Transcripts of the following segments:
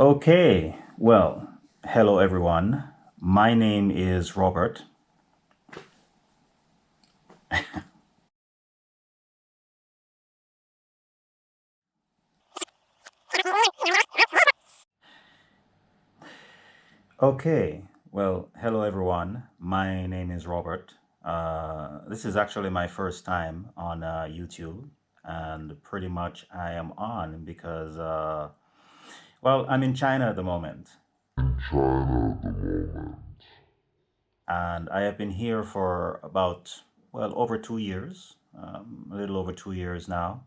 Okay, well, hello everyone. My name is Robert. Okay, well, hello everyone. My name is Robert. This is actually my first time on YouTube, and pretty much I am on because, well, I'm in China at the moment, and I have been here for about, well, over 2 years, a little over 2 years now.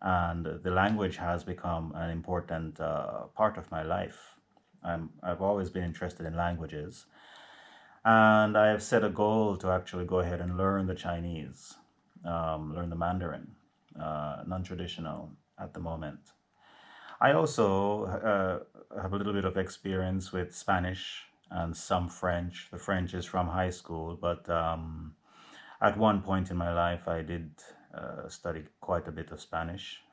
And the language has become an important part of my life. I've always been interested in languages, and I have set a goal to actually go ahead and learn the Chinese, learn the Mandarin, non-traditional at the moment. I also have a little bit of experience with Spanish and some French. The French is from high school, but at one point in my life, I did study quite a bit of Spanish.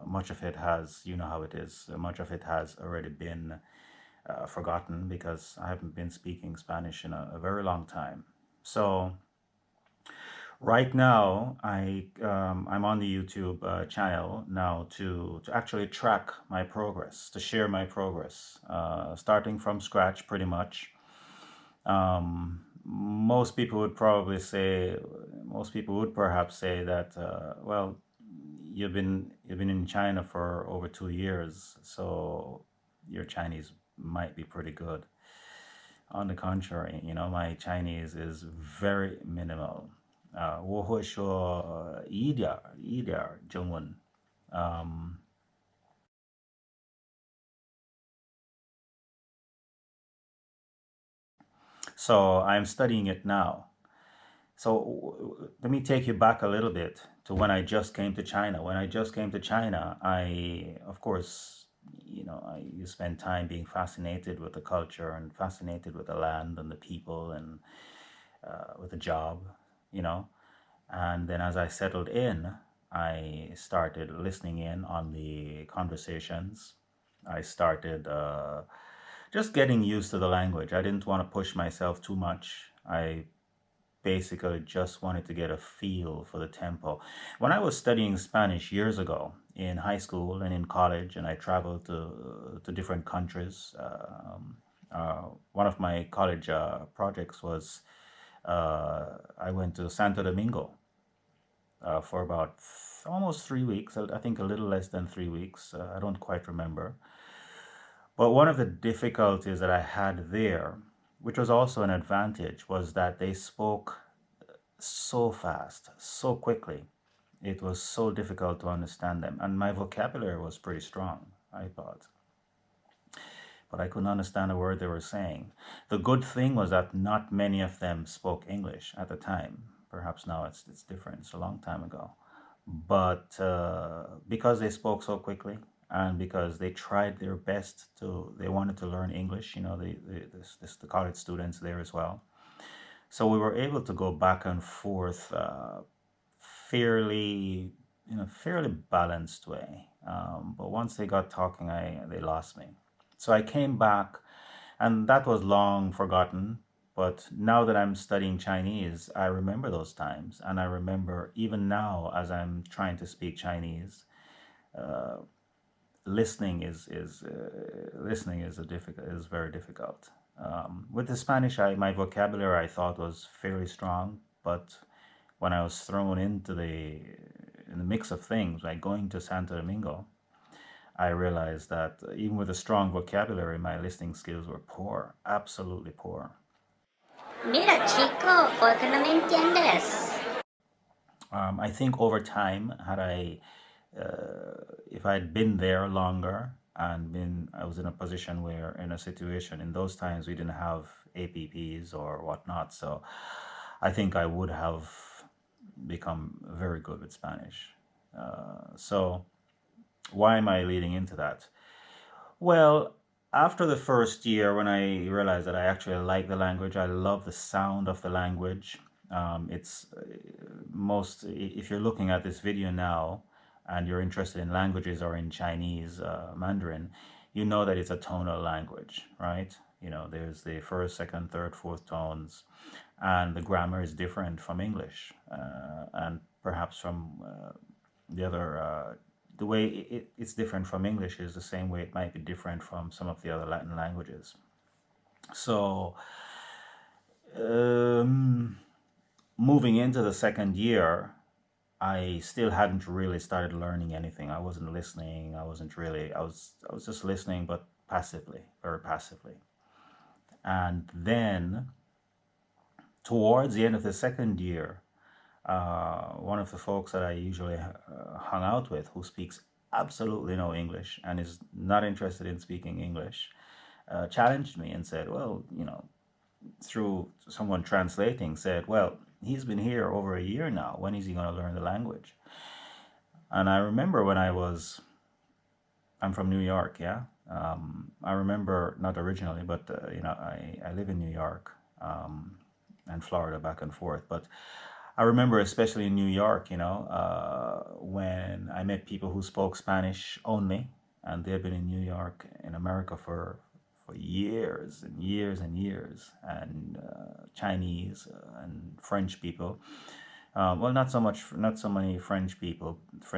Much of it has, you know how it is, much of it has already been forgotten because I haven't been speaking Spanish in a very long time. So right now, I'm on the YouTube channel now to actually track my progress, to share my progress, starting from scratch, pretty much. Most people would probably say, most people would perhaps say that, well, you've been in China for over 2 years, so your Chinese might be pretty good. On the contrary, my Chinese is very minimal. 我会说一点儿中文. So I'm studying it now. So let me take you back a little bit to when I just came to China. When I just came to China, of course, you spend time being fascinated with the culture and fascinated with the land and the people and with the job, you know. And then as I settled in, I started listening in on the conversations. I started just getting used to the language. I didn't want to push myself too much. I basically just wanted to get a feel for the tempo. When I was studying Spanish years ago in high school and in college, and I traveled to different countries, one of my college projects was I went to Santo Domingo for about almost 3 weeks. I think a little less than 3 weeks. I don't quite remember. But one of the difficulties that I had there, which was also an advantage, was that they spoke so fast, so quickly. It was so difficult to understand them. And my vocabulary was pretty strong, I thought. But I couldn't understand a word they were saying. The good thing was that not many of them spoke English at the time. Perhaps now it's different. It's a long time ago. But because they spoke so quickly and because they tried their best they wanted to learn English, the college students there as well. So we were able to go back and forth fairly, fairly balanced way. But once they got talking, they lost me. So I came back, and that was long forgotten. But now that I'm studying Chinese, I remember those times, and I remember even now as I'm trying to speak Chinese, listening is very difficult. With the Spanish, my vocabulary I thought was fairly strong, but when I was thrown in the mix of things, like going to Santo Domingo, I realized that even with a strong vocabulary, my listening skills were poor, absolutely poor. Mira, chico, ¿por qué no me entiendes? I think over time, if I had been there longer and I was in a position where, in a situation, in those times we didn't have APPs or whatnot, so I think I would have become very good with Spanish. So why am I leading into that? Well, after the first year, when I realized that I actually like the language, I love the sound of the language. It's if you're looking at this video now and you're interested in languages or in Chinese, Mandarin, you know that it's a tonal language, right? You know, there's the first, second, third, fourth tones, and the grammar is different from English, and perhaps from the other. The way it's different from English is the same way it might be different from some of the other Latin languages. So, um, moving into the second year, I still hadn't really started learning anything. I wasn't listening. I wasn't really. I was just listening, but passively, very passively. And then towards the end of the second year, one of the folks that I usually hung out with, who speaks absolutely no English and is not interested in speaking English, challenged me and said, "Well, you know," through someone translating, said, "Well, he's been here over a year now. When is he going to learn the language?" And I remember when I'm from New York, yeah. I remember, not originally, but I live in New York and Florida back and forth. But I remember, especially in New York, when I met people who spoke Spanish only, and they'd been in New York, in America, for years and years and years, and Chinese and French people. Well, not so many French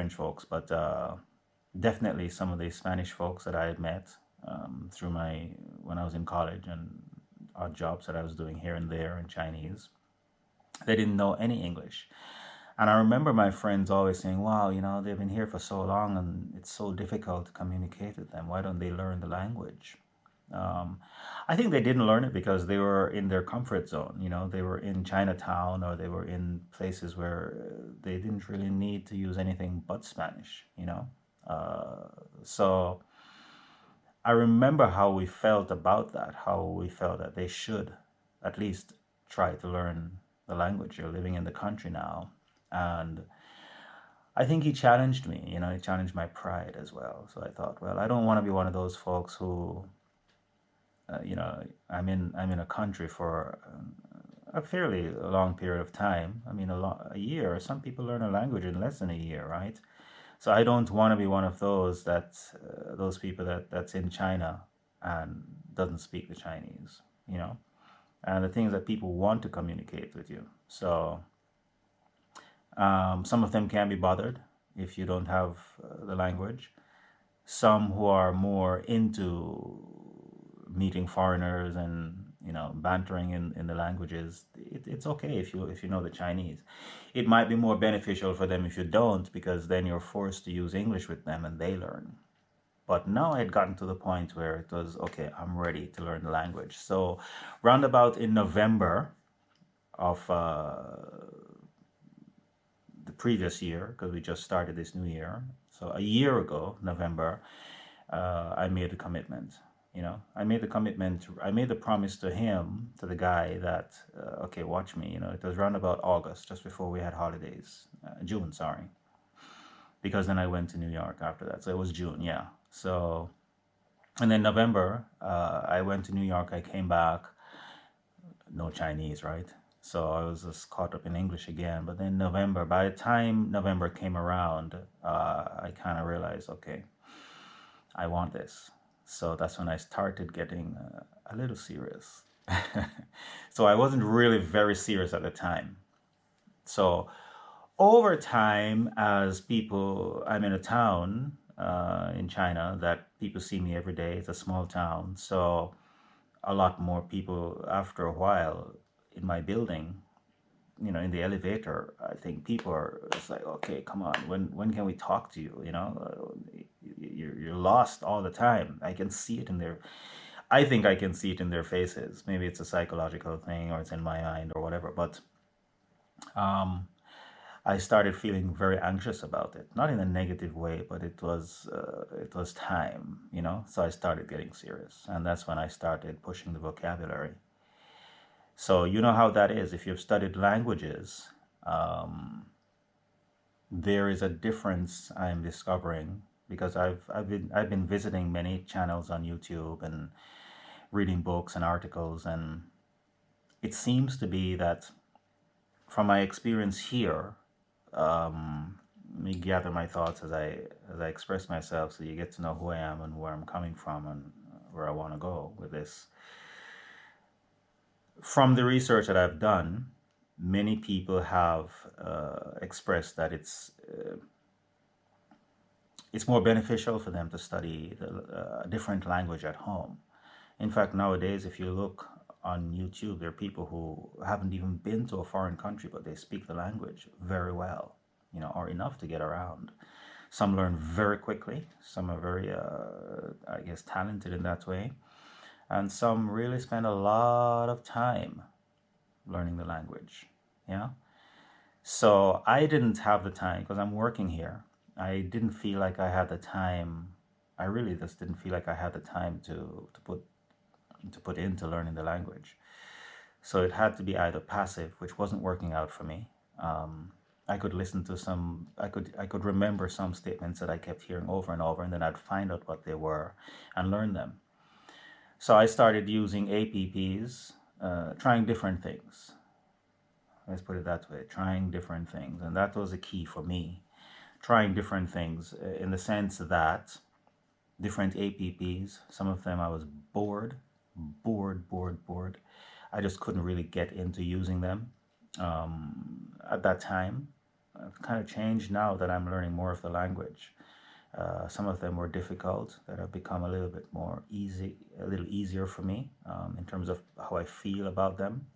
folks, but definitely some of the Spanish folks that I had met through when I was in college and odd jobs that I was doing here and there in Chinese. They didn't know any English. And I remember my friends always saying, "Wow, they've been here for so long and it's so difficult to communicate with them. Why don't they learn the language?" Um, I think they didn't learn it because they were in their comfort zone. They were in Chinatown, or they were in places where they didn't really need to use anything but Spanish. So I remember how we felt about that, how we felt that they should at least try to learn the language. You're living in the country now. And I think he challenged me, he challenged my pride as well. So I thought, well, I don't want to be one of those folks who, I'm in a country for a fairly long period of time. I mean, a year. Some people learn a language in less than a year, right? So I don't want to be one of those people that's in China and doesn't speak the Chinese. And the things that people want to communicate with you. So some of them can be bothered if you don't have the language. Some who are more into meeting foreigners and bantering in the languages, it's okay if you know the Chinese. It might be more beneficial for them if you don't, because then you're forced to use English with them and they learn. But now I had gotten to the point where it was okay, I'm ready to learn the language. So roundabout in November of the previous year, because we just started this new year, so a year ago, November, I made a commitment. I made the commitment. I made the promise to him, to the guy, that okay, watch me. It was around about August, just before we had holidays, June, sorry, because then I went to New York after that. So it was June, yeah. So, and then November, I went to New York. I came back, no Chinese, right? So I was just caught up in English again. But then November, by the time November came around, I kind of realized, okay, I want this. So that's when I started getting a little serious. So I wasn't really very serious at the time. So over time, as I'm in a town in China that people see me every day. It's a small town. So a lot more people, after a while, in my building, in the elevator, I think people are, it's like, okay, come on, when can we talk to you? You're lost all the time. I can see it in their, I think I can see it in their faces. Maybe it's a psychological thing, or it's in my mind, or whatever. But um, I started feeling very anxious about it, not in a negative way, but it was time. So I started getting serious, and that's when I started pushing the vocabulary. So you know how that is. If you've studied languages, um, there is a difference I'm discovering, because I've been visiting many channels on YouTube and reading books and articles, and it seems to be that, from my experience here, um, me gather my thoughts as I express myself, so you get to know who I am and where I'm coming from and where I want to go with this. From the research that I've done, many people have expressed that it's more beneficial for them to study a different language at home. In fact, nowadays, if you look on YouTube, there are people who haven't even been to a foreign country, but they speak the language very well, or enough to get around. Some learn very quickly. Some are very, I guess, talented in that way. And some really spend a lot of time learning the language. Yeah. So I didn't have the time because I'm working here. I didn't feel like I had the time. I really just didn't feel like I had the time to put into learning the language. So it had to be either passive, which wasn't working out for me. I could listen to some. I could remember some statements that I kept hearing over and over, and then I'd find out what they were and learn them. So I started using APPs, trying different things. Let's put it that way, trying different things. And that was a key for me, trying different things in the sense that different APPs, some of them I was bored. I just couldn't really get into using them at that time. I've kind of changed now that I'm learning more of the language. Some of them were difficult that have become a little bit more easy, a little easier for me in terms of how I feel about them.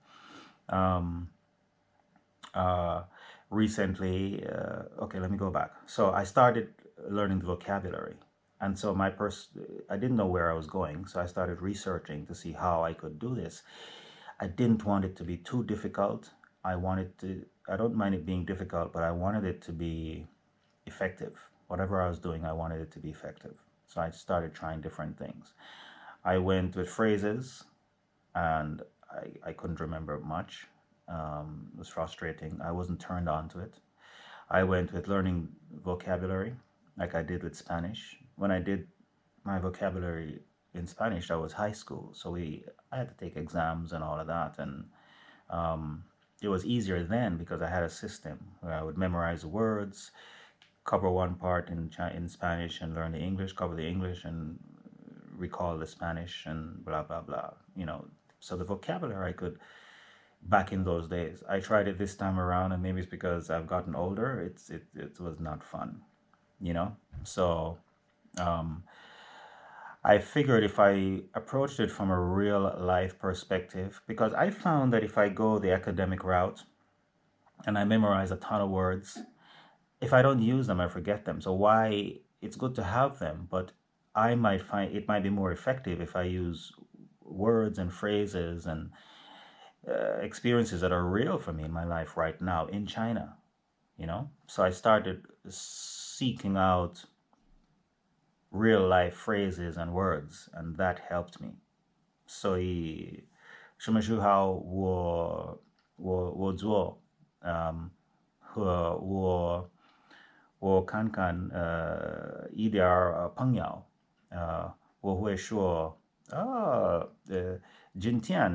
Um, uh, Recently, okay, let me go back. So I started learning the vocabulary. And so I didn't know where I was going. So I started researching to see how I could do this. I didn't want it to be too difficult. I don't mind it being difficult, but I wanted it to be effective. Whatever I was doing, I wanted it to be effective. So I started trying different things. I went with phrases and I couldn't remember much. It was frustrating. I wasn't turned on to it. I went with learning vocabulary like I did with Spanish. When I did my vocabulary in Spanish, that was high school. So I had to take exams and all of that. And it was easier then because I had a system where I would memorize the words, cover one part in Spanish and learn the English, cover the English and recall the Spanish and blah, blah, blah. So the vocabulary I could back in those days. I tried it this time around, and maybe it's because I've gotten older. It was not fun, you know. So um, I figured if I approached it from a real life perspective, because I found that if I go the academic route and I memorize a ton of words, if I don't use them, I forget them. So why it's good to have them, but I might find it might be more effective if I use words and phrases and experiences that are real for me in my life right now in China. So I started seeking out real life phrases and words, and that helped me. 所以什么时候我做和我看看一点朋友我会说今天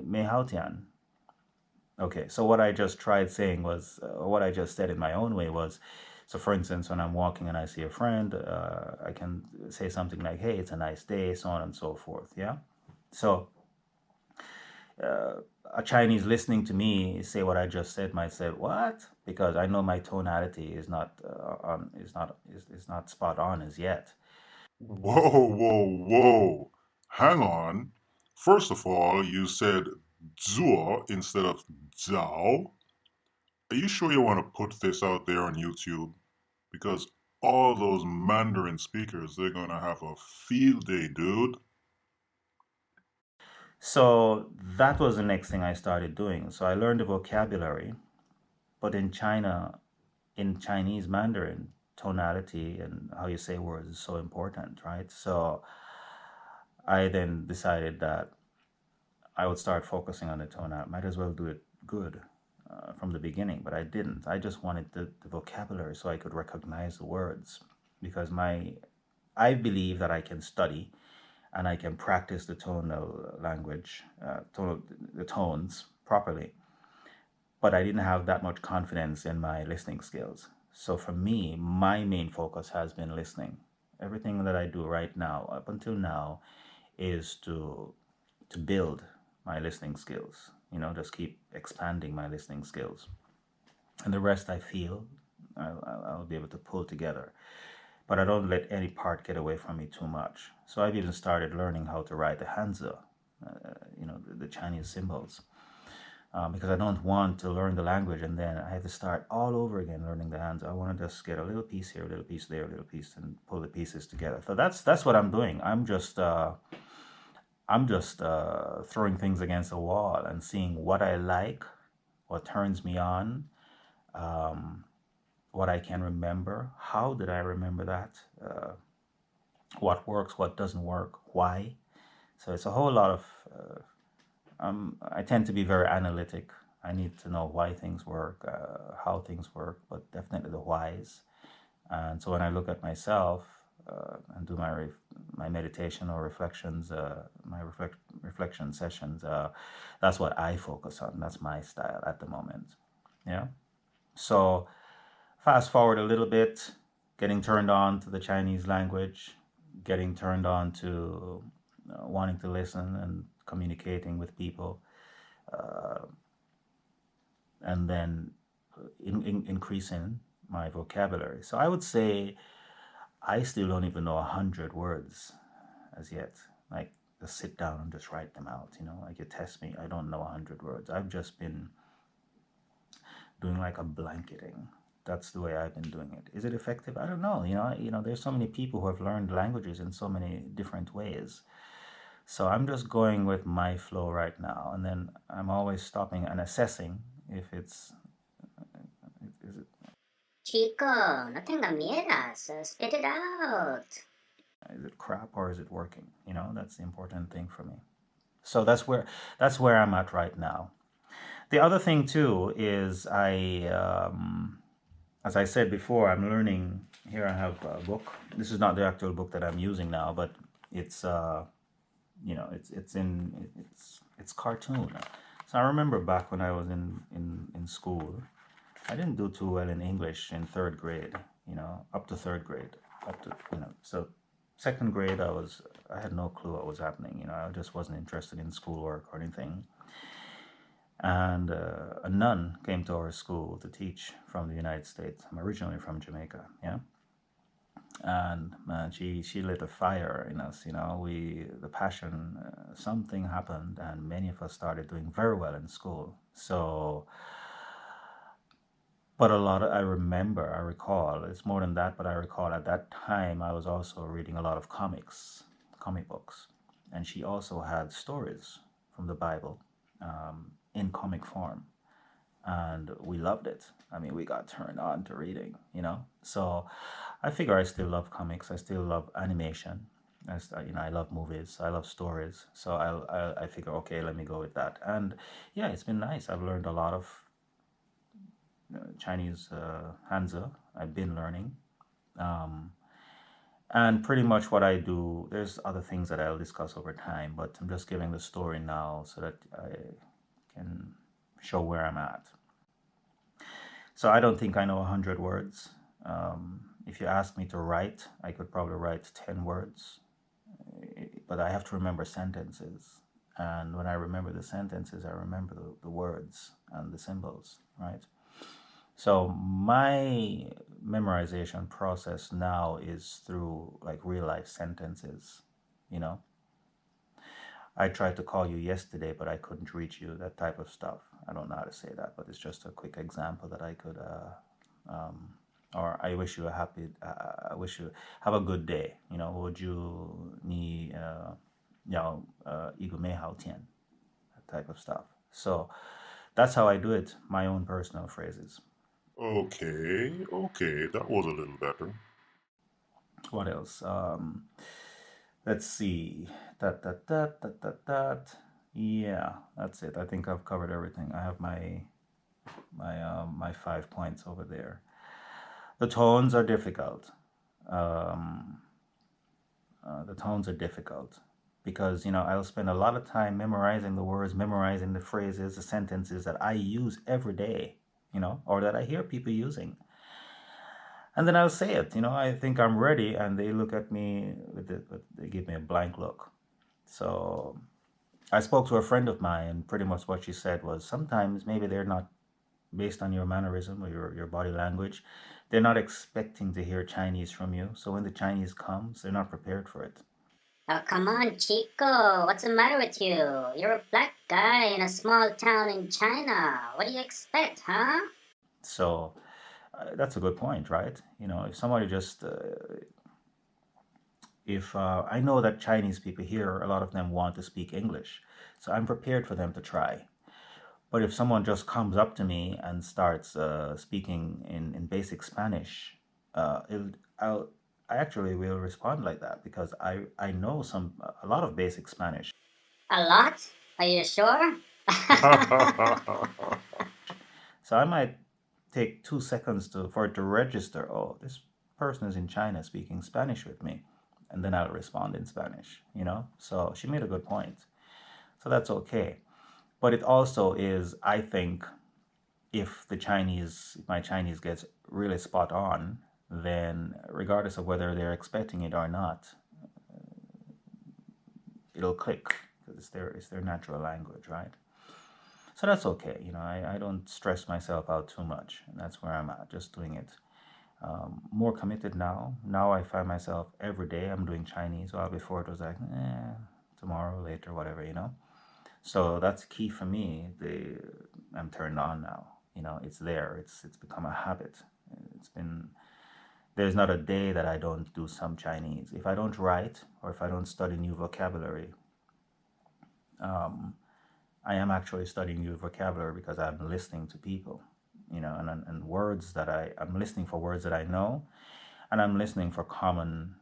美好天 Okay, so what I just tried saying was, what I just said in my own way was, so for instance, when I'm walking and I see a friend, I can say something like, hey, it's a nice day, so on and so forth, yeah? So a Chinese listening to me say what I just said might say, what? Because I know my tonality is not spot on as yet. Whoa, whoa, whoa. Hang on. First of all, you said Zuo instead of Zhao. Are you sure you want to put this out there on YouTube? Because all those Mandarin speakers, they're going to have a field day, dude. So that was the next thing I started doing. So I learned the vocabulary, but in Chinese Mandarin, tonality and how you say words is so important, right? So I then decided that I would start focusing on the tonality. Might as well do it good from the beginning, but I didn't. I just wanted the vocabulary so I could recognize the words because I believe that I can study and I can practice the tonal language, the tones properly. But I didn't have that much confidence in my listening skills. So for me, my main focus has been listening. Everything that I do right now, up until now, is to build my listening skills. Just keep expanding my listening skills, and the rest I feel I'll be able to pull together. But I don't let any part get away from me too much. So I've even started learning how to write the Hanzi, the Chinese symbols, because I don't want to learn the language and then I have to start all over again learning the Hanzi. I want to just get a little piece here, a little piece there, a little piece, and pull the pieces together. So that's what I'm doing. I'm just throwing things against the wall and seeing what I like, what turns me on, what I can remember. How did I remember that? What works, what doesn't work, why. So it's a whole lot of. I tend to be very analytic. I need to know why things work, how things work, but definitely the whys. And so when I look at myself and do my meditation or reflections, my reflection sessions, that's what I focus on. That's my style at the moment. Yeah. So fast forward a little bit, getting turned on to the Chinese language, getting turned on to wanting to listen and communicating with people, and then increasing my vocabulary. So I would say I still don't even know 100 words as yet. Like, just sit down and just write them out. Like, you test me, I don't know 100 words. I've just been doing like a blanketing. That's the way I've been doing it. Is it effective? I don't know. There's so many people who have learned languages in so many different ways. So I'm just going with my flow right now, and then I'm always stopping and assessing if is it Chico, no tenga miedas. Spit it out. is it crap or is it working? That's the important thing for me. So that's where I'm at right now. The other thing too is as I said before, I'm learning. Here I have a book. This is not the actual book that I'm using now, but it's it's cartoon. So I remember back when I was in school, I didn't do too well in English in third grade. Up to third grade, up to so second grade I had no clue what was happening. I just wasn't interested in schoolwork or anything. And a nun came to our school to teach from the United States. I'm originally from Jamaica, yeah. And man, she lit a fire in us. The passion. Something happened, and many of us started doing very well in school. So, but I recall. It's more than that, but I recall at that time I was also reading a lot of comic books, and she also had stories from the Bible in comic form, and we loved it. I mean, we got turned on to reading. So I figure I still love comics. I still love animation. I love movies. I love stories. So I figure, okay, let me go with that. And yeah, it's been nice. I've learned a lot of Chinese Hanzi. I've been learning. And pretty much what I do, there's other things that I'll discuss over time, but I'm just giving the story now so that I can show where I'm at. So I don't think I know 100 words. If you ask me to write, I could probably write 10 words, but I have to remember sentences. And when I remember the sentences, I remember the words and the symbols, right? So my memorization process now is through like real life sentences, you know. I tried to call you yesterday, but I couldn't reach you, that type of stuff. I don't know how to say that, but it's just a quick example that I could, or I wish you a happy, I wish you have a good day. Would you ni, igu mei hao tian, that type of stuff. So that's how I do it, my own personal phrases. Okay, that was a little better. What else? Let's see. That. Yeah, that's it. I think I've covered everything. I have my 5 points over there. The tones are difficult. The tones are difficult because I'll spend a lot of time memorizing the words, memorizing the phrases, the sentences that I use every day, or that I hear people using. And then I'll say it, I think I'm ready, and they look at me they give me a blank look. So I spoke to a friend of mine, and pretty much what she said was sometimes maybe they're not, based on your mannerism or your body language, they're not expecting to hear Chinese from you. So when the Chinese comes, they're not prepared for it. Oh, come on, Chico. What's the matter with you? You're a black guy in a small town in China. What do you expect, huh? So that's a good point, right? If somebody just, if I know that Chinese people here, a lot of them want to speak English, so I'm prepared for them to try. But if someone just comes up to me and starts speaking in basic Spanish, I'll, I actually will respond like that because I know a lot of basic Spanish. A lot? Are you sure? So I might take 2 seconds for it to register. Oh, this person is in China speaking Spanish with me, and then I'll respond in Spanish. So she made a good point. So that's okay. But it also is, I think, if my Chinese gets really spot on, then regardless of whether they're expecting it or not, it'll click because it's their natural language, right? So that's okay. I don't stress myself out too much, and that's where I'm at, just doing it. More committed now. Now I find myself every day I'm doing Chinese, while before it was like, tomorrow, later, whatever. So that's key for me. I'm turned on now. It's there. It's become a habit. It's been There's not a day that I don't do some Chinese. If I don't write or if I don't study new vocabulary, I am actually studying new vocabulary because I'm listening to people, and words that I'm listening for words that I know, and I'm listening for common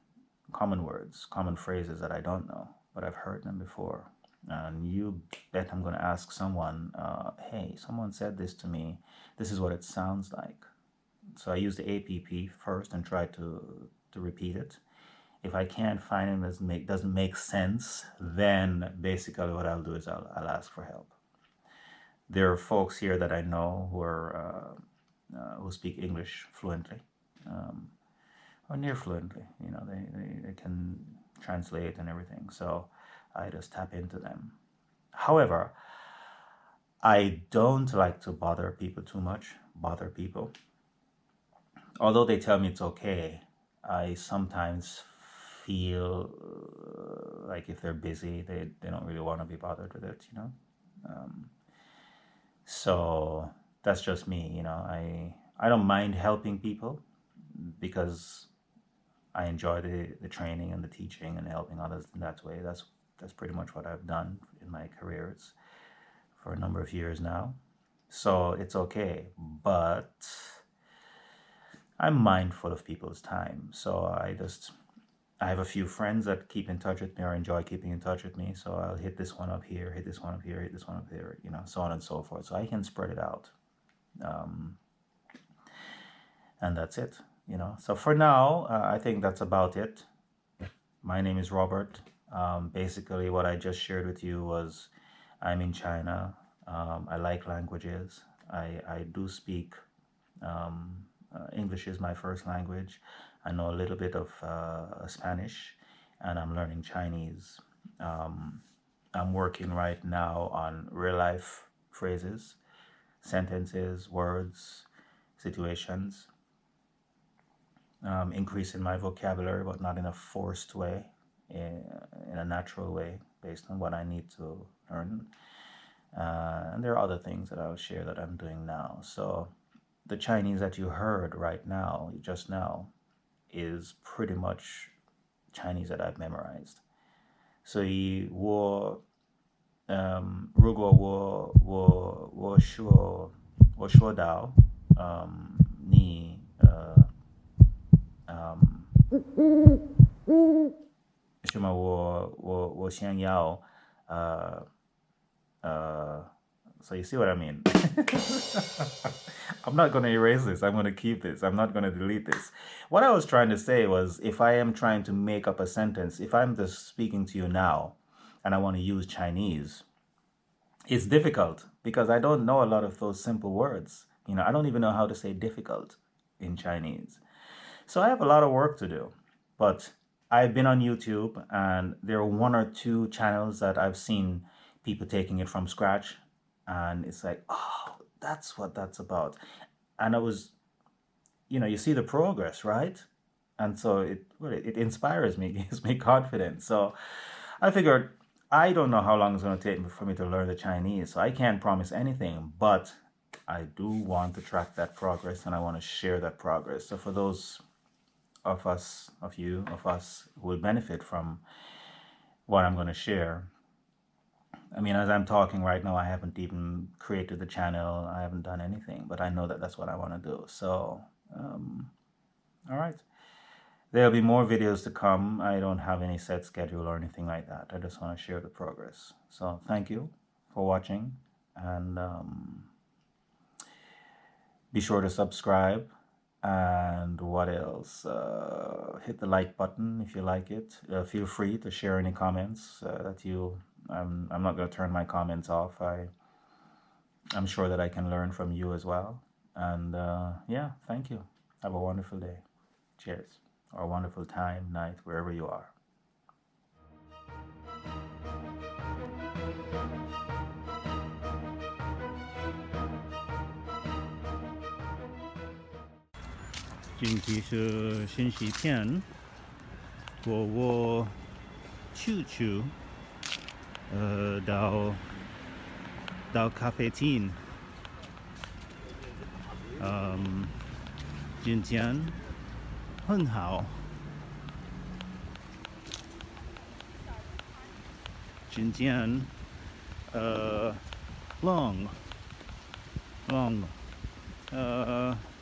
words, common phrases that I don't know, but I've heard them before. And you bet I'm going to ask someone, hey, someone said this to me. This is what it sounds like. So I use the APP first and try to repeat it. If I can't find it, doesn't make sense, then basically what I'll do is I'll ask for help. There are folks here that I know who speak English fluently, or near fluently. They can translate and everything. So I just tap into them. However, I don't like to bother people too much. Although they tell me it's okay, I sometimes feel like if they're busy, they don't really want to be bothered with it. So that's just me. I don't mind helping people because I enjoy the training and the teaching and helping others in that way. That's pretty much what I've done in my career. It's for a number of years now. So it's okay. But I'm mindful of people's time. So I have a few friends that keep in touch with me or enjoy keeping in touch with me. So I'll hit this one up here, hit this one up here, hit this one up there, so on and so forth. So I can spread it out. And that's it. So for now, I think that's about it. My name is Robert. Basically, what I just shared with you was I'm in China. I like languages. I do speak. English is my first language. I know a little bit of Spanish, and I'm learning Chinese. I'm working right now on real life phrases, sentences, words, situations. Increasing my vocabulary, but not in a forced way, in a natural way, based on what I need to learn. And there are other things that I'll share that I'm doing now. So the Chinese that you heard right now, just now, is pretty much Chinese that I've memorized. So 如果我说到你什么我想要呃 so you see what I mean? I'm not going to erase this. I'm going to keep this. I'm not going to delete this. What I was trying to say was if I am trying to make up a sentence, if I'm just speaking to you now and I want to use Chinese, it's difficult because I don't know a lot of those simple words. I don't even know how to say difficult in Chinese. So I have a lot of work to do, but I've been on YouTube and there are one or two channels that I've seen people taking it from scratch, and it's like, oh, that's what that's about. And I was, you see the progress, right? And so it inspires me, gives me confidence. So I figured I don't know how long it's going to take for me to learn the Chinese, so I can't promise anything, but I do want to track that progress and I want to share that progress. So for those of us, of you, of us who will benefit from what I'm going to share, I mean, as I'm talking right now, I haven't even created the channel, I haven't done anything, but I know that that's what I want to do. So, all right. There'll be more videos to come. I don't have any set schedule or anything like that. I just want to share the progress. So thank you for watching, and be sure to subscribe. And what else? Hit the like button if you like it. Feel free to share any comments that you. I'm not going to turn my comments off. I'm sure that I can learn from you as well. And yeah, thank you. Have a wonderful day. Cheers. Or a wonderful time, night, wherever you are. 今天是星期天，我去到咖啡厅，今天很好，今天long，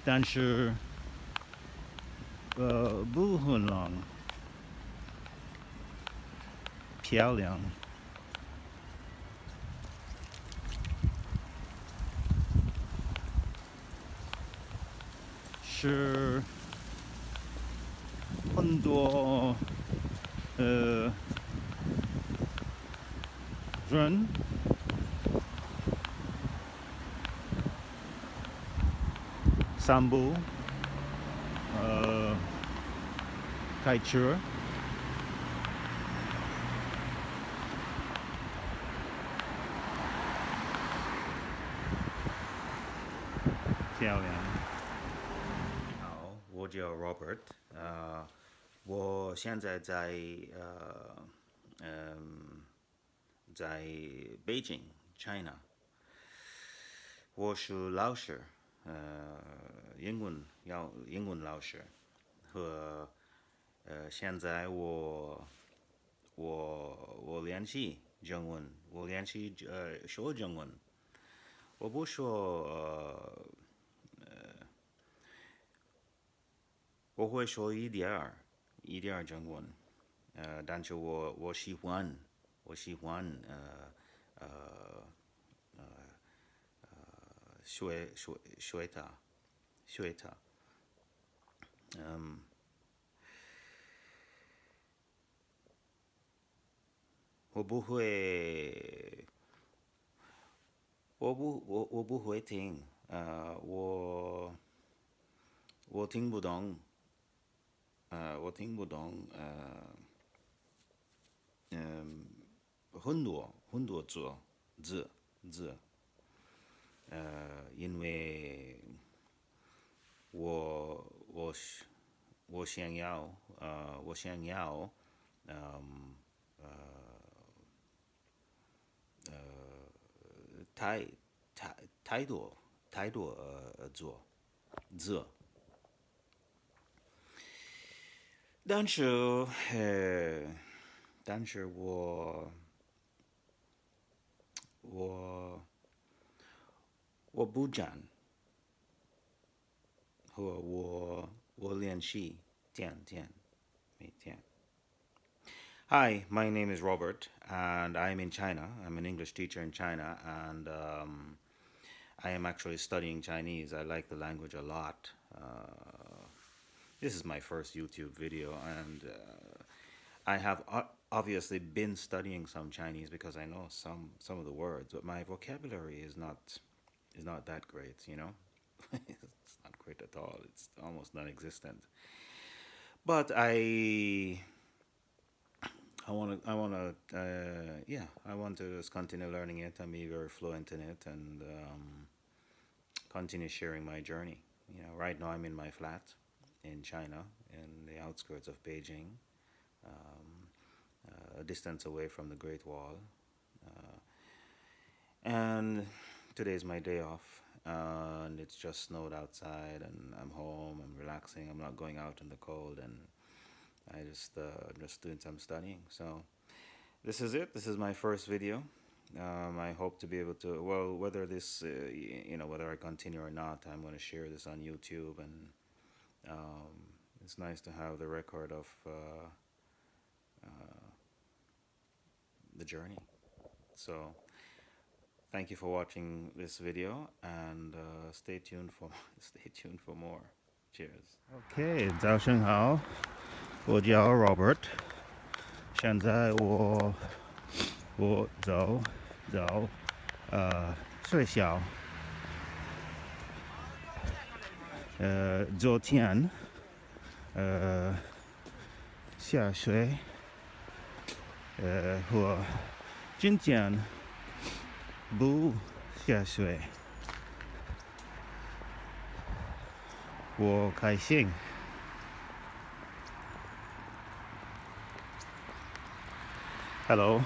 但是不很 long，漂亮。是很多人散步，开车，漂亮。你好，我叫 Robert，我现在在北京，China。我是老师，英文老师，和现在我练习中文，我练习说中文，我不说我会说一点儿中文，但是我喜欢学它，我不会，我不会听，我听不懂，我听不懂，很多字，因为我我我想要嗯太太多字，但是但是我不站，和我练习每天。Hi, my name is Robert, and I'm in China. I'm an English teacher in China, and I am actually studying Chinese. I like the language a lot. This is my first YouTube video, and I have obviously been studying some Chinese because I know some of the words, but my vocabulary is not that great. It's not great at all. It's almost non-existent. But I want to just continue learning it and be very fluent in it, and continue sharing my journey. Right now I'm in my flat in China, in the outskirts of Beijing, a distance away from the Great Wall. And today's my day off, and it's just snowed outside, and I'm home. I'm relaxing. I'm not going out in the cold, and I just doing some studying. So this is it. This is my first video. I hope to be able to, well, whether this, whether I continue or not, I'm going to share this on YouTube, and it's nice to have the record of the journey. So thank you for watching this video, and stay tuned for stay tuned for more. Cheers. Okay, 早上好，我叫 Robert，现在我走学校，昨天下雪，我今天不下雪，我开心。Hello,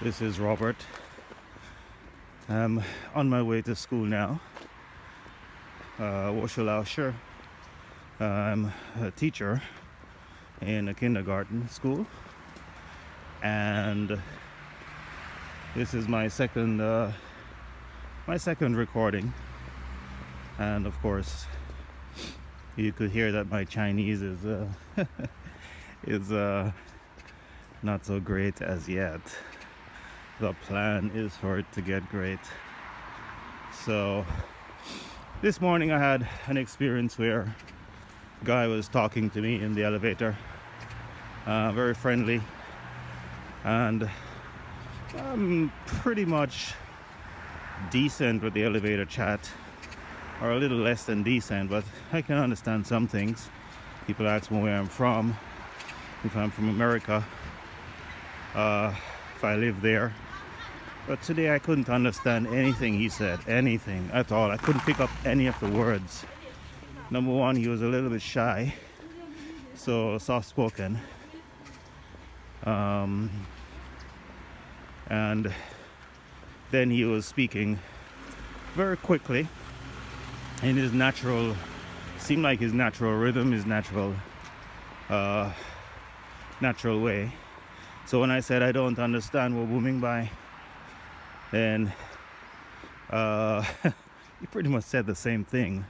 this is Robert. I'm on my way to school now. 我是老师. I'm a teacher in a kindergarten school, and this is my second recording. And of course, you could hear that my Chinese is is not so great as yet. The plan is for it to get great. So this morning I had an experience where a guy was talking to me in the elevator, very friendly, and I'm pretty much decent with the elevator chat, or a little less than decent, but I can understand some things. People ask me where I'm from, if I'm from America, if I live there. But today I couldn't understand anything he said, anything at all. I couldn't pick up any of the words. Number one, he was a little bit shy, so soft-spoken. And then he was speaking very quickly in his natural, seemed like his natural rhythm, his natural way. So when I said I don't understand what booming by, then he pretty much said the same thing.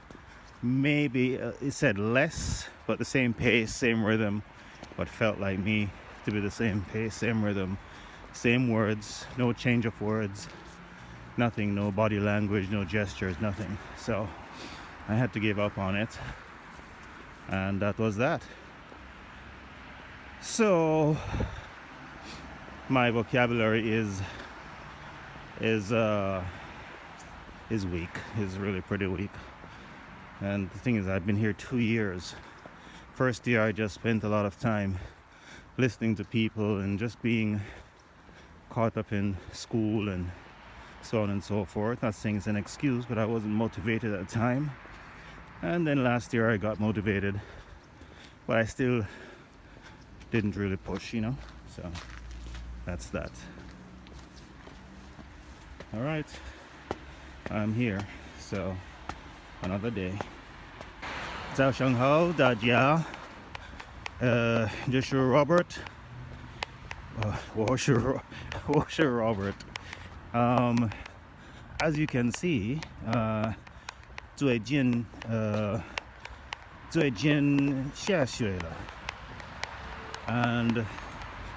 Maybe he said less, but the same pace, same rhythm, but felt like me to be the same pace, same rhythm, same words, no change of words, nothing, no body language, no gestures, nothing. So I had to give up on it, and that was that. So my vocabulary is weak, is really pretty weak. And the thing is, I've been here 2 years. First year I just spent a lot of time listening to people and just being caught up in school and so on and so forth. Not saying it's an excuse, but I wasn't motivated at the time. And then last year I got motivated, but I still didn't really push, so that's that. All right, I'm here, so another day. 早上好，大家。这是 Robert。我是 Robert. As you can see, 最近下雪了. And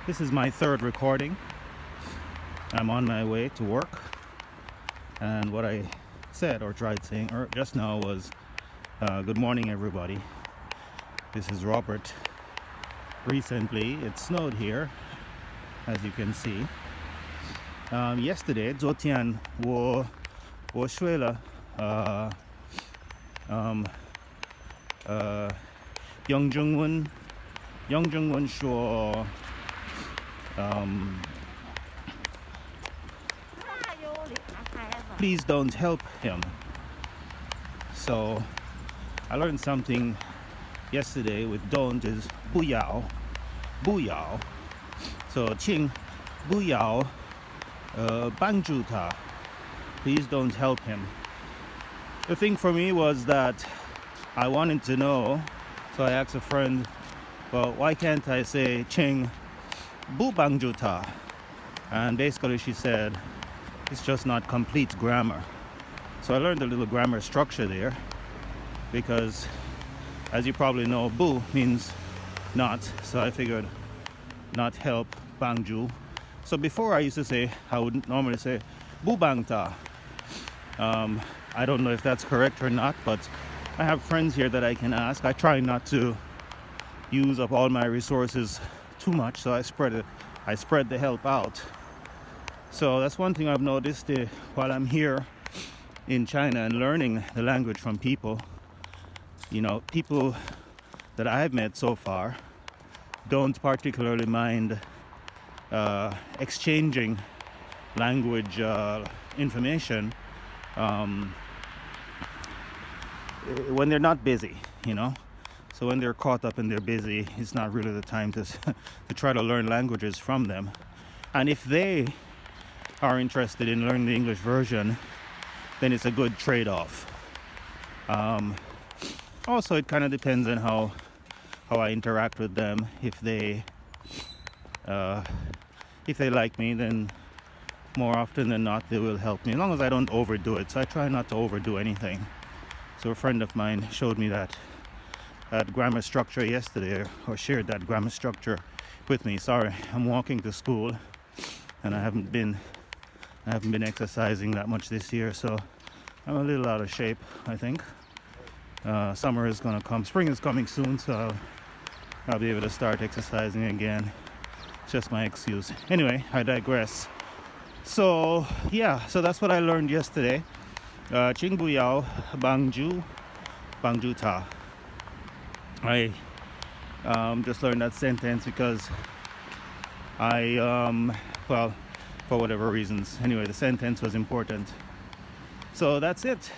this is my third recording. I'm on my way to work. And what I said or tried saying just now was, good morning everybody. This is Robert. Recently it snowed here, as you can see. Yesterday, 昨天我睡了用中文 영정원说 please don't help him. So I learned something yesterday with don't is 不要 so 请不要帮助他 please don't help him. The thing for me was that I wanted to know, so I asked a friend, well, why can't I say 请不帮助他? And basically she said it's just not complete grammar. So I learned a little grammar structure there, because as you probably know, bu means not, so I figured not help, bangju. So before I used to say, I would normally say bu bangta. I don't know if that's correct or not, but I have friends here that I can ask. I try not to use up all my resources too much, so I spread the help out. So that's one thing I've noticed while I'm here in China and learning the language from people. You know, people that I've met so far don't particularly mind exchanging language information when they're not busy, you know. So when they're caught up and they're busy, it's not really the time to try to learn languages from them. And if they are interested in learning the English version, then it's a good trade-off. Also, it kind of depends on how I interact with them. If they like me, then more often than not they will help me, as long as I don't overdo it. So I try not to overdo anything. So a friend of mine showed me that grammar structure yesterday, or shared that grammar structure with me. Sorry, I'm walking to school, and I haven't been exercising that much this year, so I'm a little out of shape, I think. Summer is gonna come, spring is coming soon, so I'll be able to start exercising again. It's just my excuse. Anyway, I digress. So yeah, so that's what I learned yesterday. Ching bu yao bangju ta. I just learned that sentence because well, for whatever reasons. Anyway, the sentence was important. So that's it.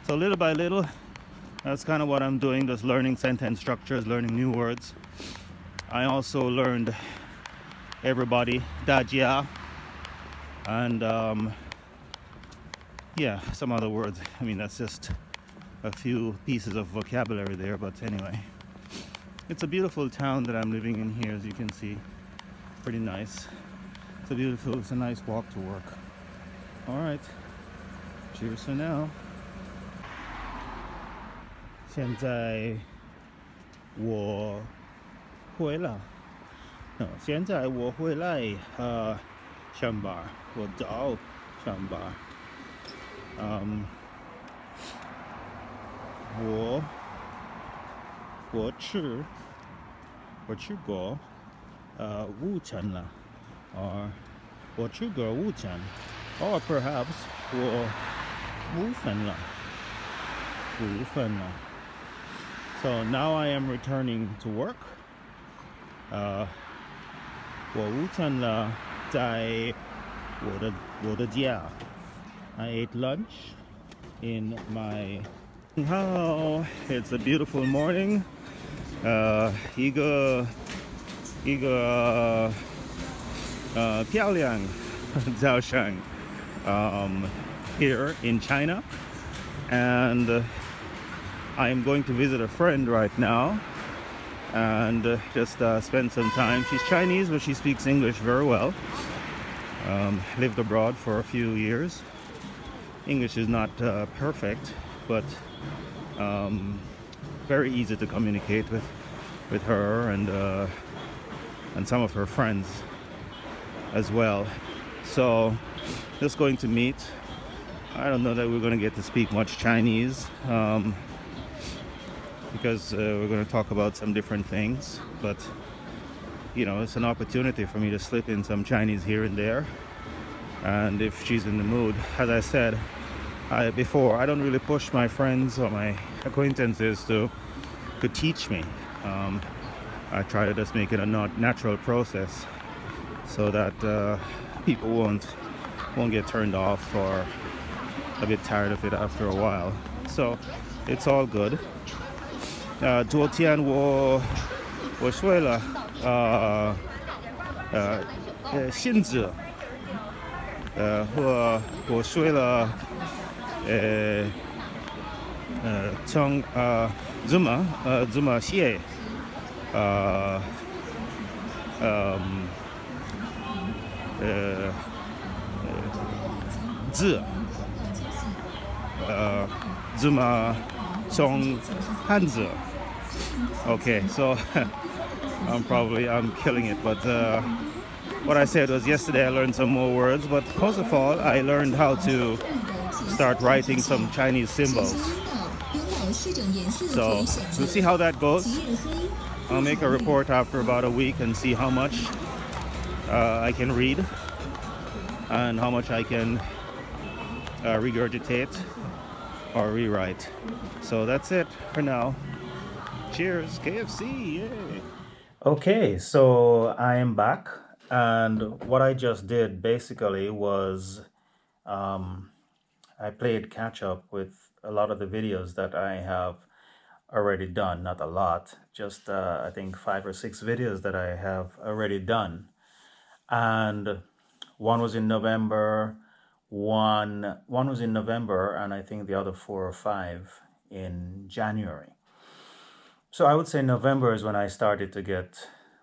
So little by little, that's kind of what I'm doing, just learning sentence structures, learning new words. I also learned everybody, dajia, and yeah, some other words. I mean, that's just a few pieces of vocabulary there, but anyway. It's a beautiful town that I'm living in here, as you can see. Pretty nice. It's a nice walk to work. All right. Cheers for now. 现在我回来。现在我回来上班，我早上班。我吃过午餐了。Or 我吃过午餐 or perhaps 我午饭了 So now I am returning to work. 我午餐了在我的家 I ate lunch in my house. It's a beautiful morning. 一个漂亮早上 here in China, and I am going to visit a friend right now and just spend some time. She's Chinese, but she speaks English very well. Lived abroad for a few years. English is not perfect, but very easy to communicate with her and some of her friends as well. So just going to meet. I don't know that we're going to get to speak much Chinese because we're going to talk about some different things, but you know, it's an opportunity for me to slip in some Chinese here and there. And if she's in the mood, as I said before, I don't really push my friends or my acquaintances to teach me. I try to just make it a natural process so that people won't get turned off or a bit tired of it after a while. So it's all good. 昨天我睡了信子我睡了从怎么写呃字怎么从汉字 Okay, so I'm killing it, but what I said was yesterday I learned some more words, but most of all I learned how to start writing some Chinese symbols. So we'll see how that goes. I'll make a report after about a week and see how much I can read and how much I can regurgitate or rewrite. So that's it for now. Cheers, KFC, yay! Okay, so I am back, and what I just did basically was I played catch up with a lot of the videos that I have already done. Not a lot, just I think 5 or 6 videos that I have already done. And one was in November, one was in November, and I think the other 4 or 5 in January. So I would say November is when I started to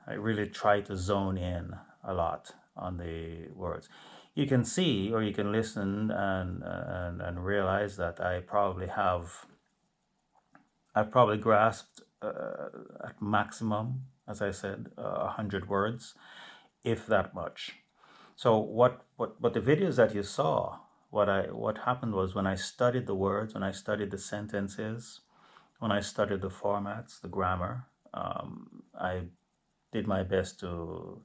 I really tried to zone in a lot on the words. You can see or you can listen and realize that I've probably grasped at maximum, as I said, 100 words, if that much. So what the videos that you saw, what happened was when I studied the words, when I studied the sentences, when I studied the formats, the grammar, I did my best to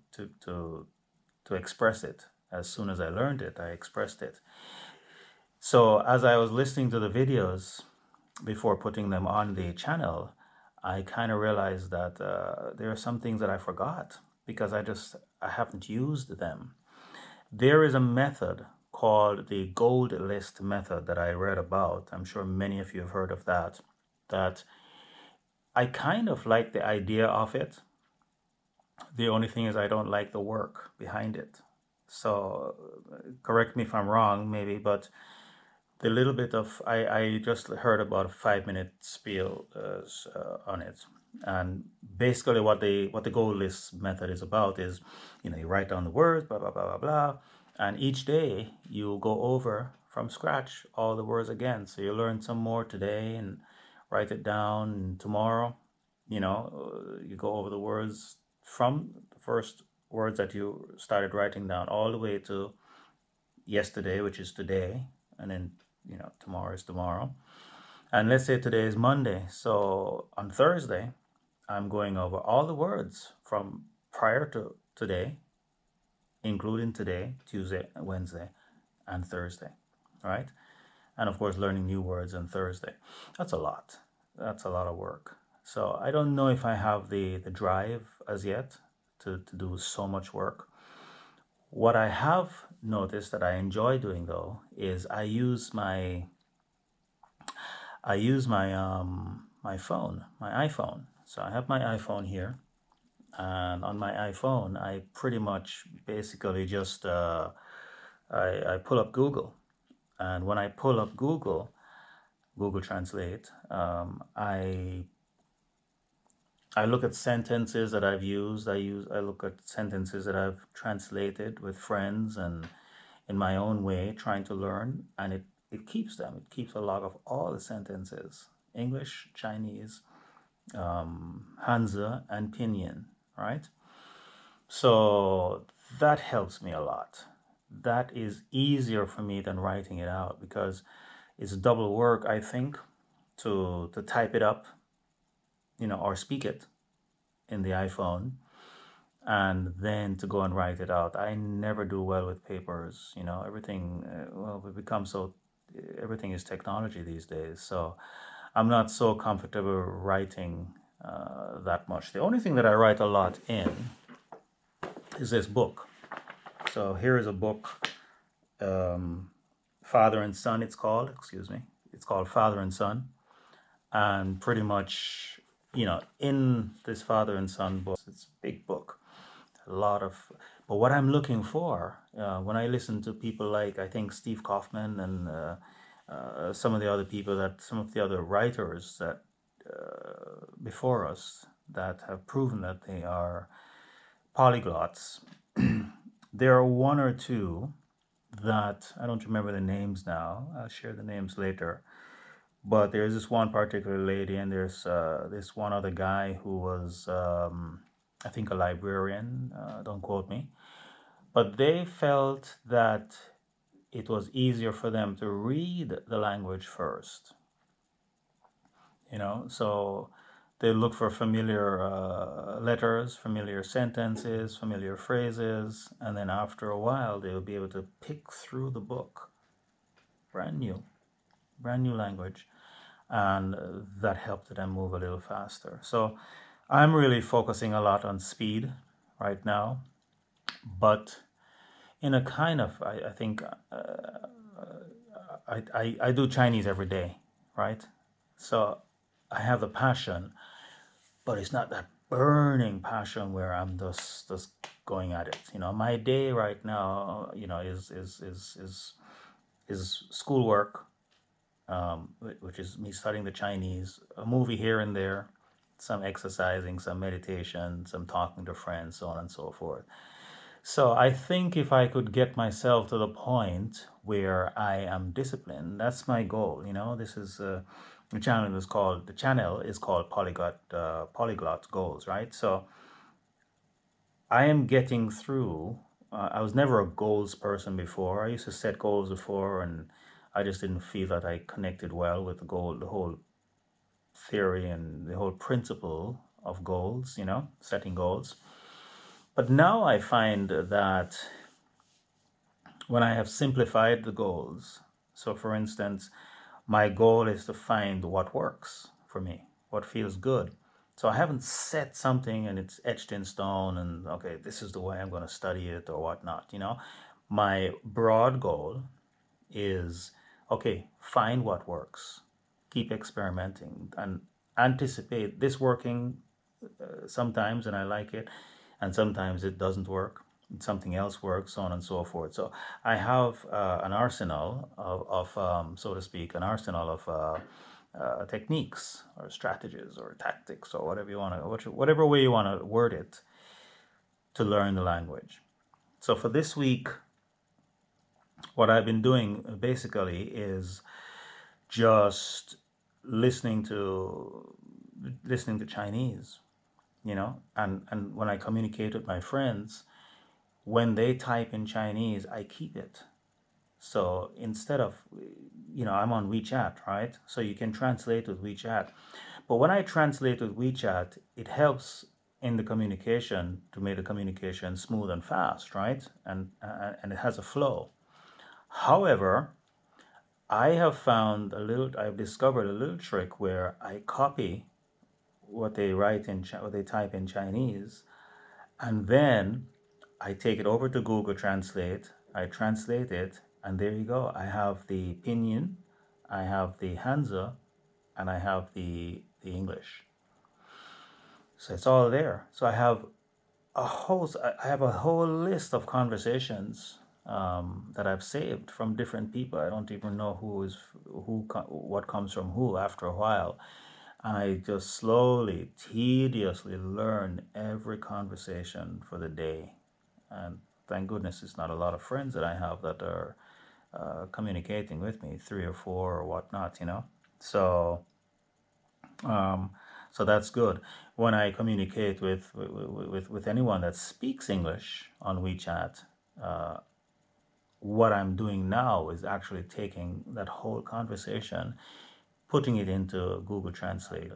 express it. As soon as I learned it, I expressed it. So as I was listening to the videos before putting them on the channel, I kind of realized that there are some things that I forgot because I haven't used them. There is a method called the gold list method that I read about. I'm sure many of you have heard of that. That I kind of like the idea of it. The only thing is I don't like the work behind it. So correct me if I'm wrong, maybe, but the little bit of I just heard about a 5-minute spiel on it, and basically what the goal list method is about is, you write down the words, blah blah blah blah blah, and each day you go over from scratch all the words again. So you learn some more today and write it down, and tomorrow, you go over the words from the first words that you started writing down all the way to yesterday, which is today, and then tomorrow is tomorrow. And let's say today is Monday, so on Thursday I'm going over all the words from prior to today, including today, Tuesday, Wednesday, and Thursday, right? And of course learning new words on Thursday. That's a lot of work. So I don't know if I have the drive as yet to do so much work. What I have noticed that I enjoy doing though is I use my my phone, my iPhone. So I have my iPhone here, and on my iPhone I pretty much basically just I pull up Google, and when I pull up Google Translate, I look at sentences that I've used. I look at sentences that I've translated with friends and in my own way, trying to learn, and it keeps them. It keeps a log of all the sentences: English, Chinese, Hanzi, and Pinyin, right? So that helps me a lot. That is easier for me than writing it out because it's double work, I think, to type it up, or speak it in the iPhone, and then to go and write it out. I never do well with papers. Everything, we become so, everything is technology these days. So I'm not so comfortable writing that much. The only thing that I write a lot in is this book. So here is a book, Father and Son, it's called, excuse me. It's called Father and Son. And pretty much, in this Father and Son book, it's a big book, a lot of, but what I'm looking for, when I listen to people like, I think, Steve Kaufman and some of the other writers that before us that have proven that they are polyglots, there are one or two that I don't remember the names now. I'll share the names later. But there's this one particular lady, and there's this one other guy who was, I think, a librarian. Don't quote me. But they felt that it was easier for them to read the language first. So they look for familiar letters, familiar sentences, familiar phrases, and then after a while they'll be able to pick through the book, brand new language, and that helped them move a little faster. So I'm really focusing a lot on speed right now, but in a kind of, I think, I do Chinese every day, right? So I have the passion, but it's not that burning passion where I'm just going at it. My day right now, is schoolwork, which is me studying the Chinese, a movie here and there, some exercising, some meditation, some talking to friends, so on and so forth. So I think if I could get myself to the point where I am disciplined, that's my goal. This is the channel is called Polyglot Goals, right? So I am getting through. I was never a goals person before. I used to set goals before, and I just didn't feel that I connected well with the whole theory and the whole principle of goals, setting goals. But now I find that when I have simplified the goals, so for instance, my goal is to find what works for me, what feels good. So I haven't set something and it's etched in stone and, okay, this is the way I'm going to study it or whatnot. My broad goal is, okay, find what works, keep experimenting and anticipate this working sometimes and I like it, and sometimes it doesn't work, something else works, so on and so forth. So I have an arsenal of so to speak, an arsenal of techniques or strategies or tactics or whatever way you want to word it, to learn the language. So for this week, what I've been doing basically is just listening to Chinese, and when I communicate with my friends, when they type in Chinese, I keep it. So instead of, I'm on WeChat, right? So you can translate with WeChat. But when I translate with WeChat, it helps in the communication to make the communication smooth and fast, right? And it has a flow. However, I've discovered a little trick where I copy what they type in Chinese, and then I take it over to Google Translate, I translate it, and there you go. I have the Pinyin, I have the Hanzi, and I have the English. So it's all there. So I have a whole list of conversations that I've saved from different people. I don't even know what comes from who after a while. And I just slowly, tediously learn every conversation for the day. And thank goodness it's not a lot of friends that I have that are communicating with me, 3 or 4 or whatnot, So, so that's good. When I communicate with anyone that speaks English on WeChat, what I'm doing now is actually taking that whole conversation, putting it into Google Translate,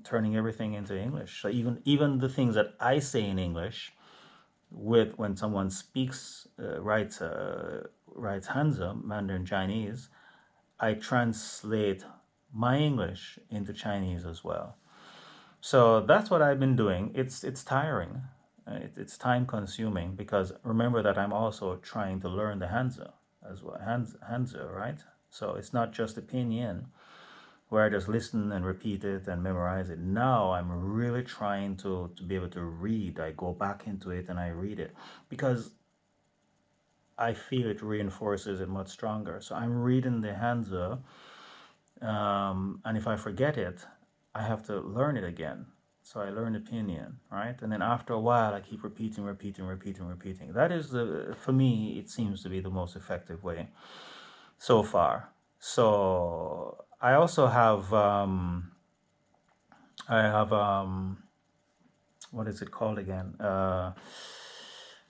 turning everything into English. So even the things that I say in English, when someone speaks, writes Hanzi, Mandarin Chinese, I translate my English into Chinese as well. So that's what I've been doing. It's tiring. It's time consuming because remember that I'm also trying to learn the Hanzi as well. Hanzi, right? So it's not just a pinyin where I just listen and repeat it and memorize it. Now I'm really trying to be able to read. I go back into it and I read it because I feel it reinforces it much stronger. So I'm reading the Hanzi, and if I forget it, I have to learn it again. So I learn the pinyin, right? And then after a while, I keep repeating, repeating, repeating, repeating. That is for me, it seems to be the most effective way so far. So I also have, I have, what is it called again?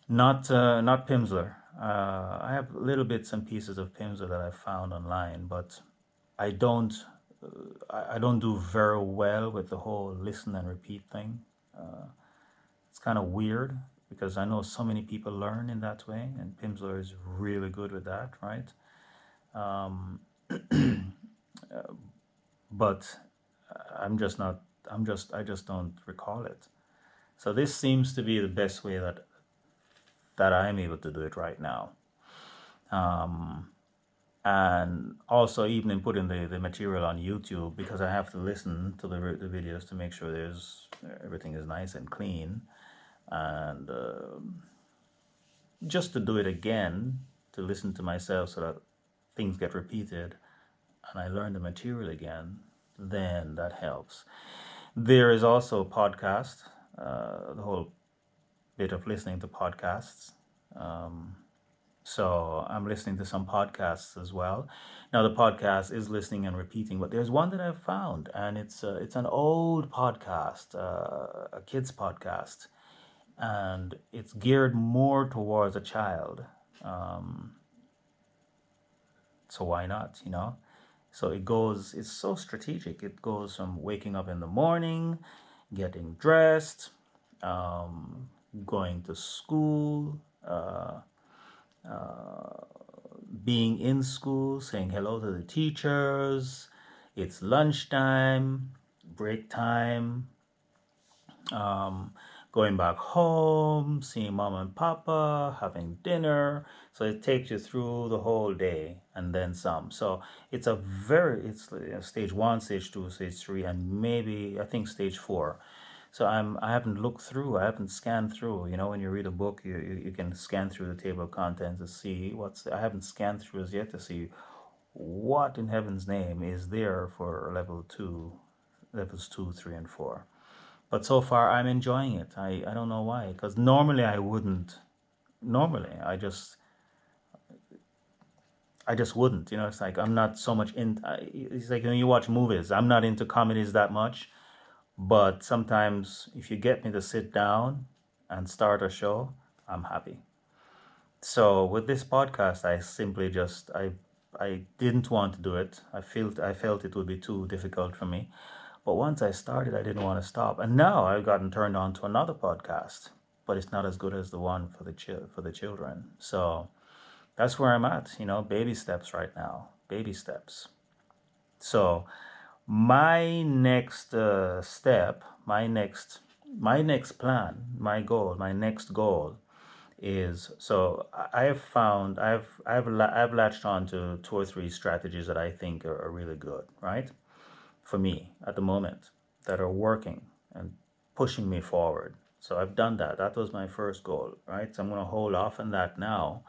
Not Pimsleur. I have little bits and pieces of Pimsleur that I found online, but I don't I don't do very well with the whole listen and repeat thing. It's kind of weird because I know so many people learn in that way, and Pimsleur is really good with that, right? But I'm just not. I just don't recall it. So this seems to be the best way that I'm able to do it right now. And also even in putting the material on YouTube because I have to listen to the videos to make sure everything is nice and clean, and just to do it again to listen to myself so that things get repeated and I learn the material again, then that helps. There is also a podcast, the whole bit of listening to podcasts. So I'm listening to some podcasts as well. Now the podcast is listening and repeating, but there's one that I've found, and it's an old podcast, a kids podcast, and it's geared more towards a child. So why not? So it's so strategic. It goes from waking up in the morning, getting dressed, going to school, being in school, saying hello to the teachers. It's lunchtime, break time, going back home, seeing mom and papa, having dinner. So it takes you through the whole day and then some. So it's stage 1, stage 2, stage 3, and maybe I think stage 4. So I haven't looked through, I haven't scanned through. When you read a book, you can scan through the table of contents to see I haven't scanned through as yet to see what in heaven's name is there for levels 2, 3, and 4. But so far I'm enjoying it. I don't know why, because normally I wouldn't. Normally I just wouldn't. It's like I'm not so much it's like when you watch movies, I'm not into comedies that much. But sometimes if you get me to sit down and start a show, I'm happy. So with this podcast, I simply just I didn't want to do it. I felt it would be too difficult for me. But once I started, I didn't want to stop. And now I've gotten turned on to another podcast, but it's not as good as the one for the children. So that's where I'm at, baby steps right now. Baby steps. So my next step, my next plan, my next goal is, so I've latched on to 2 or 3 strategies that I think are really good, right? For me at the moment, that are working and pushing me forward. So I've done that. That was my first goal, right? So I'm going to hold off on that now.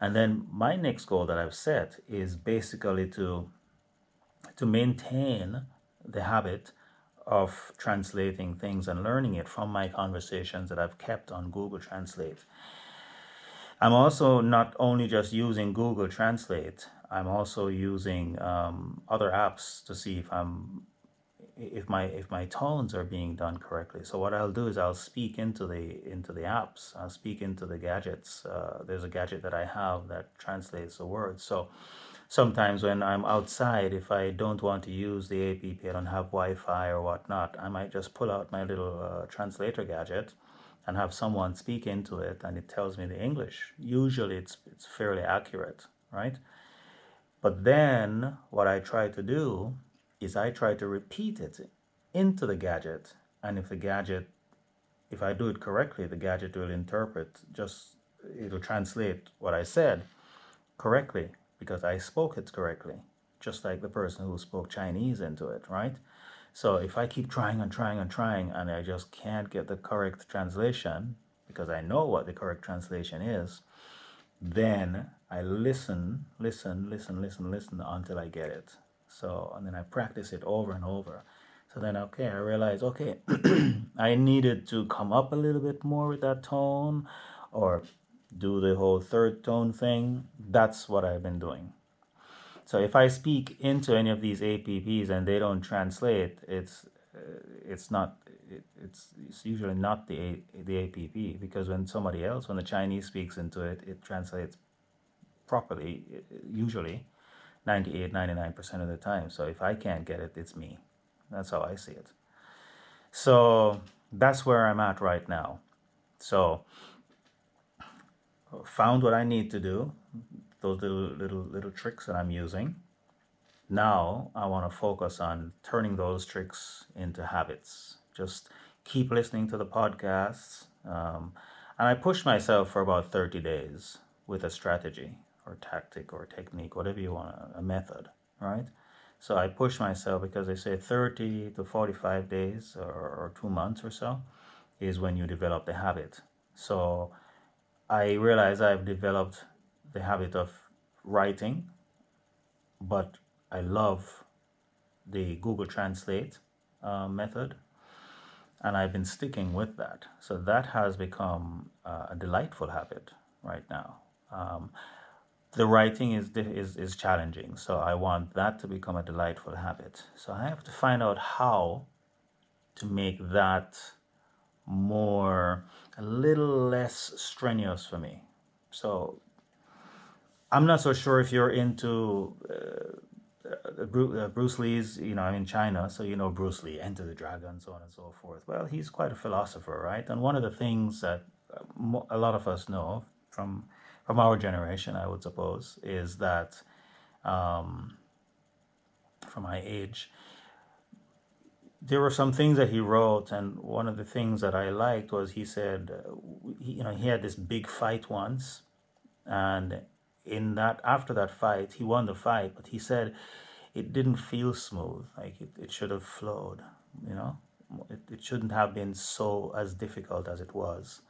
And then my next goal that I've set is basically to maintain the habit of translating things and learning it from my conversations that I've kept on Google Translate. I'm also not only just using Google Translate, I'm also using other apps to see if my tones are being done correctly. So what I'll do is I'll speak into the apps. I'll speak into the gadgets. There's a gadget that I have that translates the words. So sometimes when I'm outside, if I don't want to use the app, I don't have Wi-Fi or whatnot, I might just pull out my little translator gadget and have someone speak into it, and it tells me the English. Usually it's fairly accurate, right? But then what I try to do is I try to repeat it into the gadget, and if I do it correctly, the gadget will it'll translate what I said correctly because I spoke it correctly, just like the person who spoke Chinese into it, right? So if I keep trying and trying and trying and I just can't get the correct translation because I know what the correct translation is, then I listen until I get it. So, and then I practice it over and over. So then, okay, I realize, okay, I needed to come up a little bit more with that tone or do the whole third tone thing. That's what I've been doing. So if I speak into any of these APPs and they don't translate, it's not it's usually not the APP, because when the Chinese speaks into it, it translates properly, usually 98-99% of the time. So if I can't get it, it's me. That's how I see it. So that's where I'm at right now. So found what I need to do, those little tricks that I'm using. Now I want to focus on turning those tricks into habits. Just keep listening to the podcasts. And I pushed myself for about 30 days with a strategy or tactic or technique, whatever you want, a method, right? So I pushed myself because they say 30 to 45 days or 2 months or so is when you develop the habit. So I realize I've developed the habit of writing, but I love the Google Translate method, and I've been sticking with that. So that has become a delightful habit right now. The writing is challenging, so I want that to become a delightful habit. So I have to find out how to make that a little less strenuous for me. So I'm not so sure if you're into Bruce Lee's, I'm in China, so Bruce Lee, Enter the Dragon, so on and so forth. Well, he's quite a philosopher, right? And one of the things that a lot of us know from our generation, I would suppose, is that from my age, there were some things that he wrote, and one of the things that I liked was he said, he had this big fight once, and after that fight, he won the fight, but he said it didn't feel smooth. Like it should have flowed, it shouldn't have been so as difficult as it was.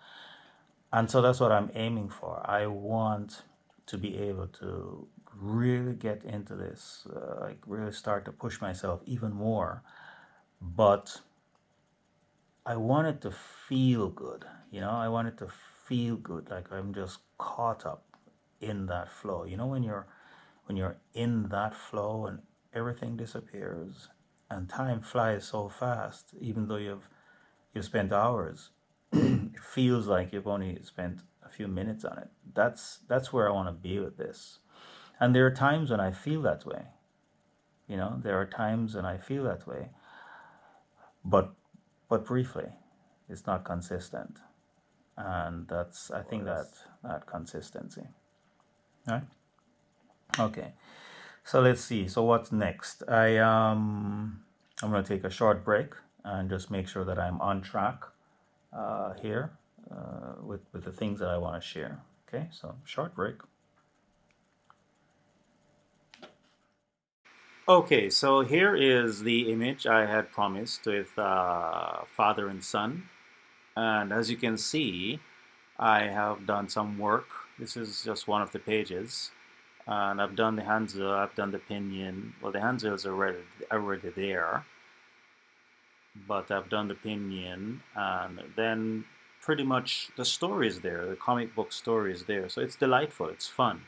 And so that's what I'm aiming for. I want to be able to really get into this, really start to push myself even more. But I want it to feel good, I want it to feel good, like I'm just caught up in that flow. When you're in that flow and everything disappears and time flies so fast, even though you've spent hours, it feels like you've only spent a few minutes on it. That's where I want to be with this. And there are times when I feel that way. There are times when I feel that way, but briefly. It's not consistent, and I think that consistency. All right. Okay. So let's see. So what's next? I'm going to take a short break and just make sure that I'm on track here with the things that I want to share. Okay. So short break. Okay. So here is the image I had promised with father and son, and as you can see, I have done some work. This is just one of the pages. And I've done the Hanzo, I've done the pinion. Well, the Hanzo is already there, but I've done the pinion, and then pretty much the story is there. The comic book story is there, so it's delightful. It's fun.